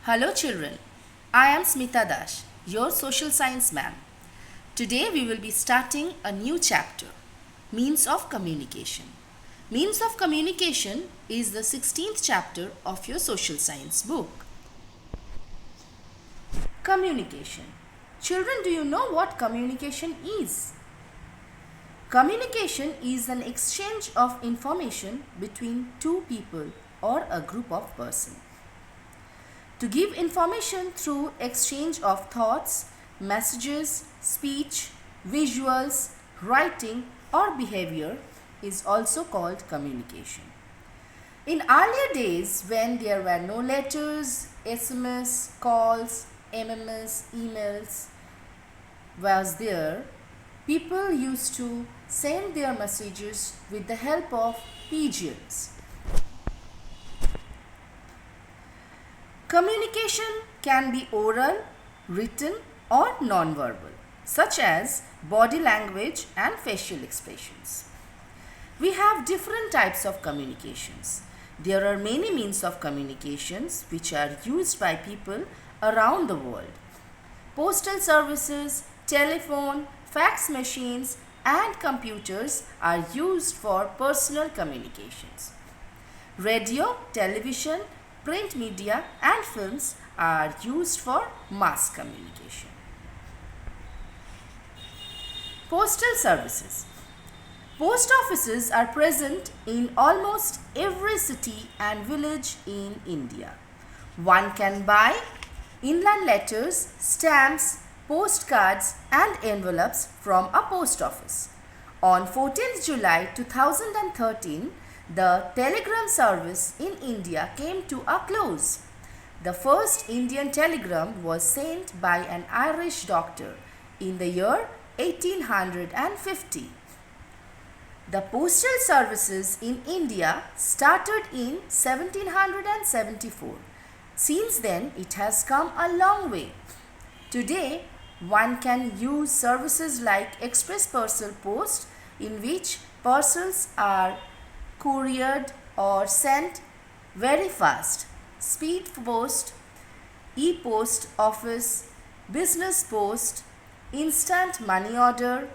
Hello children, I am Smita Dash, your social science ma'am. Today we will be starting a new chapter, Means of Communication. Means of Communication is the 16th chapter of your social science book. Communication. Children, do you know what communication is? Communication is an exchange of information between two people or a group of persons. To give information through exchange of thoughts, messages, speech, visuals, writing or behavior is also called communication. In earlier days, when there were no letters, SMS, calls, MMS, emails was there, people used to send their messages with the help of pigeons. Communication can be oral, written or non-verbal, such as body language and facial expressions. We have different types of communications. There are many means of communications which are used by people around the world. Postal services, telephone, fax machines and computers are used for personal communications. Radio, television, print media and films are used for mass communication. Postal services. Post offices are present in almost every city and village in India. One can buy inland letters, stamps, postcards and envelopes from a post office. On 14th July 2013, the telegram service in India came to a close. The first Indian telegram was sent by an Irish doctor in the year 1850. The postal services in India started in 1774. Since then, it has come a long way. Today, one can use services like express parcel post, in which parcels are couriered or sent very fast, speed post, e-post office, business post, instant money order,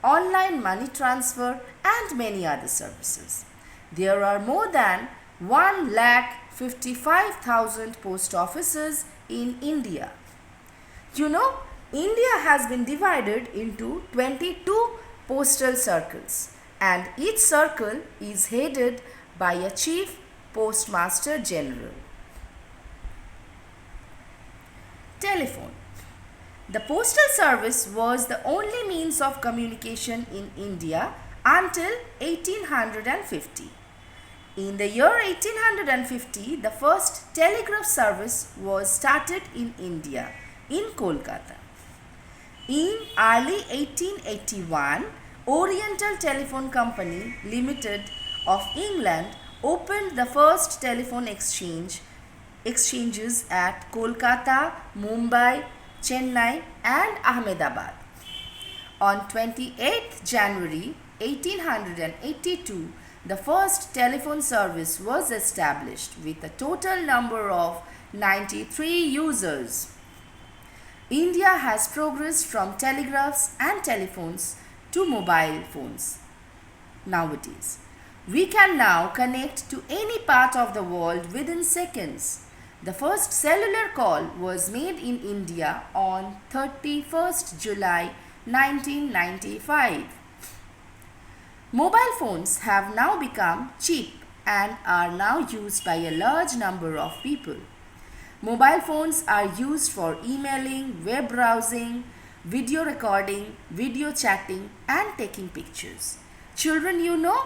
online money transfer and many other services. There are more than 1,55,000 post offices in India. You know, India has been divided into 22 postal circles and each circle is headed by a chief postmaster general. Telephone. The postal service was the only means of communication in India until 1850. In the year 1850, the first telegraph service was started in India, in Kolkata. In early 1881, Oriental Telephone Company Limited of England opened the first telephone exchanges at Kolkata, Mumbai, Chennai and Ahmedabad. On 28th January 1882, the first telephone service was established with a total number of 93 users. India has progressed from telegraphs and telephones to mobile phones nowadays. We can now connect to any part of the world within seconds. The first cellular call was made in India on 31st July 1995. Mobile phones have now become cheap and are now used by a large number of people. Mobile phones are used for emailing, web browsing, video recording, video chatting and taking pictures. Children, you know,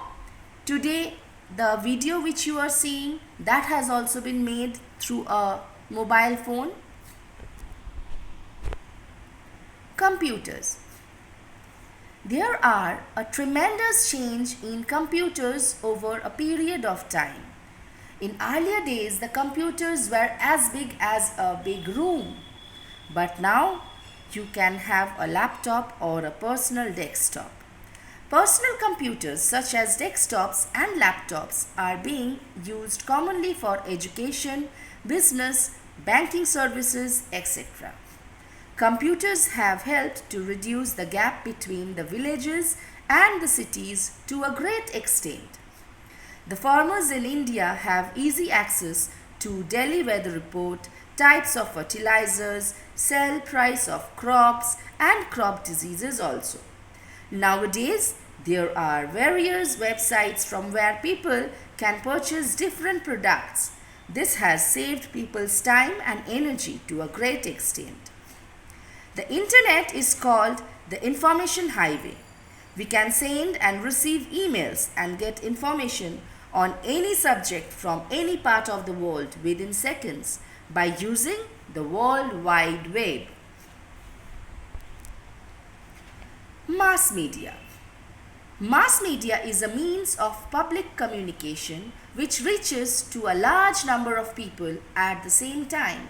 today the video which you are seeing, that has also been made through a mobile phone. Computers. There are a tremendous change in computers over a period of time. In earlier days, the computers were as big as a big room. But now, you can have a laptop or a personal desktop. Personal computers such as desktops and laptops are being used commonly for education, business, banking services, etc. Computers have helped to reduce the gap between the villages and the cities to a great extent. The farmers in India have easy access to daily weather report, types of fertilizers, sell price of crops and crop diseases also. Nowadays, there are various websites from where people can purchase different products. This has saved people's time and energy to a great extent. The internet is called the information highway. We can send and receive emails and get information on any subject from any part of the world within seconds by using the World Wide Web. Mass media. Mass media is a means of public communication which reaches to a large number of people at the same time.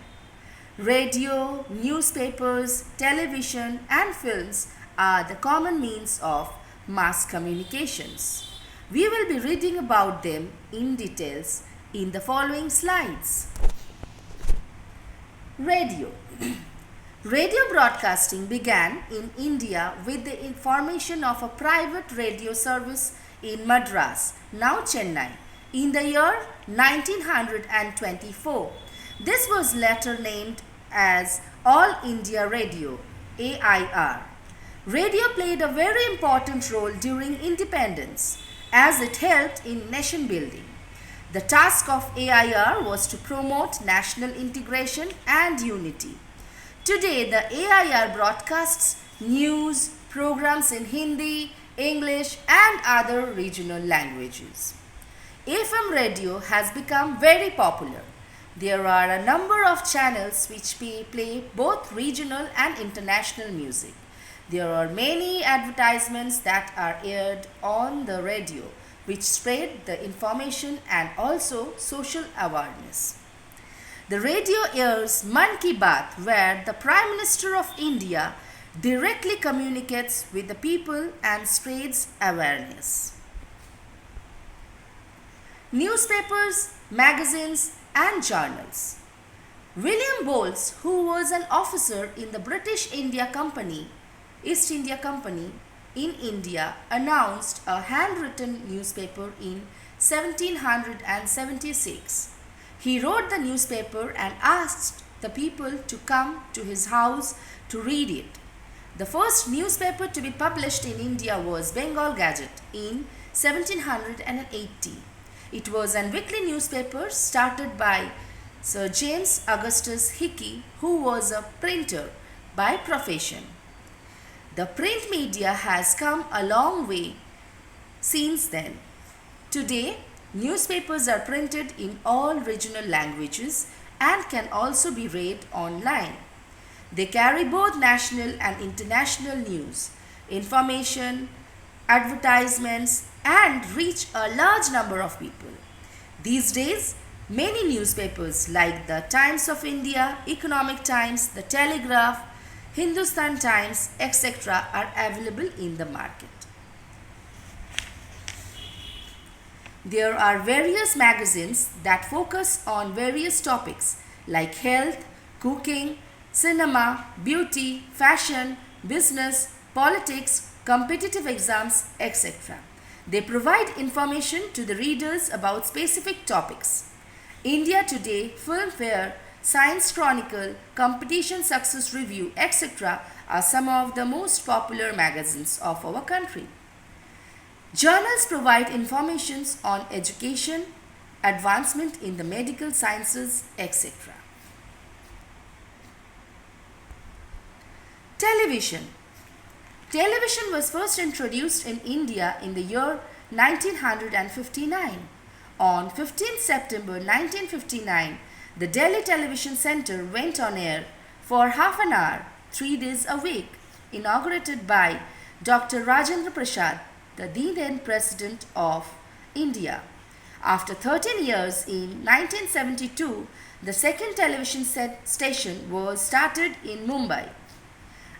Radio, newspapers, television, and films are the common means of mass communications. We will be reading about them in details in the following slides. Radio. Radio broadcasting began in India with the formation of a private radio service in Madras, now Chennai, in the year 1924. This was later named as All India Radio, AIR. Radio played a very important role during independence as it helped in nation building. The task of AIR was to promote national integration and unity. Today, the AIR broadcasts news, programs in Hindi, English, and other regional languages. FM radio has become very popular. There are a number of channels which play both regional and international music. There are many advertisements that are aired on the radio which spread the information and also social awareness. The radio airs Man Ki Baat, where the Prime Minister of India directly communicates with the people and spreads awareness. Newspapers, magazines, and journals. William Bowles, who was an officer in the British East India Company in India, announced a handwritten newspaper in 1776. He wrote the newspaper and asked the people to come to his house to read it. The first newspaper to be published in India was Bengal Gazette in 1780. It was a weekly newspaper started by Sir James Augustus Hickey, who was a printer by profession. The print media has come a long way since then. Today, newspapers are printed in all regional languages and can also be read online. They carry both national and international news, information, advertisements, and reach a large number of people. These days, many newspapers like the Times of India, Economic Times, the Telegraph, Hindustan Times, etc. are available in the market. There are various magazines that focus on various topics like health, cooking, cinema, beauty, fashion, business, politics, competitive exams, etc. They provide information to the readers about specific topics. India Today, Filmfare, Science Chronicle, Competition Success Review, etc. are some of the most popular magazines of our country. Journals provide information on education, advancement in the medical sciences, etc. Television. Television was first introduced in India in the year 1959. On 15 September 1959, the Delhi Television Centre went on air for half an hour, 3 days a week, inaugurated by Dr. Rajendra Prasad, the then President of India. After 13 years, in 1972, the second television station was started in Mumbai.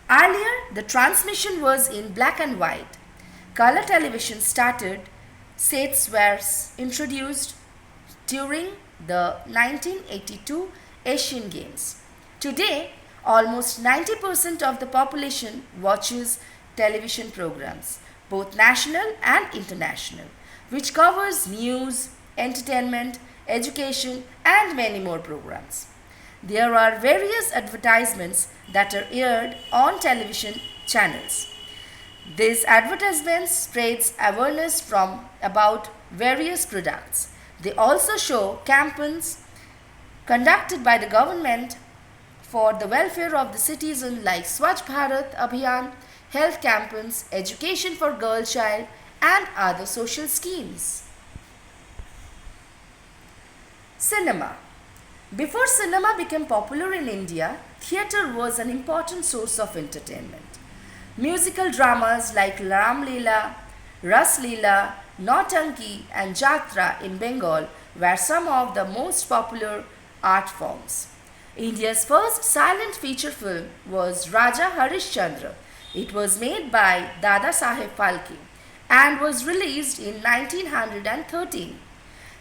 Earlier, the transmission was in black and white. Color television sets were introduced during the 1982 Asian Games. Today, almost 90% of the population watches television programs, both national and international, which covers news, entertainment, education, and many more programs. There are various advertisements that are aired on television channels. These advertisements spreads awareness from about various products. They also show campaigns conducted by the government for the welfare of the citizen like Swachh Bharat Abhiyan, health campaigns, education for girl child and other social schemes. Cinema. Before cinema became popular in India, theatre was an important source of entertainment. Musical dramas like Ram Leela, Ras Leela, Nautanki and Jatra in Bengal were some of the most popular art forms. India's first silent feature film was Raja Harishchandra. It was made by Dada Saheb Phalke and was released in 1913.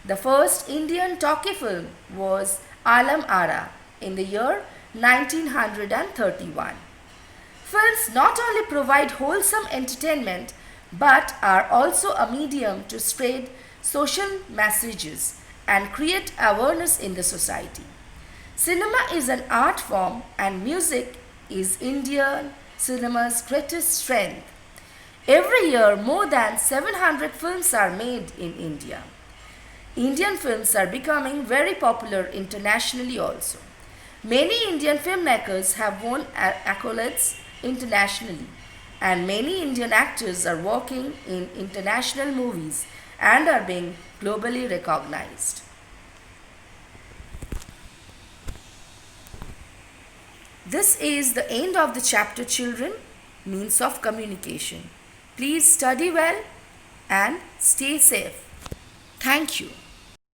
The first Indian talkie film was Alam Ara in the year 1931. Films not only provide wholesome entertainment but are also a medium to spread social messages and create awareness in the society. Cinema is an art form and music is Indian cinema's greatest strength. Every year, more than 700 films are made in India. Indian films are becoming very popular internationally also. Many Indian filmmakers have won accolades internationally, and many Indian actors are working in international movies and are being globally recognized. This is the end of the chapter Children, Means of Communication. Please study well and stay safe. Thank you.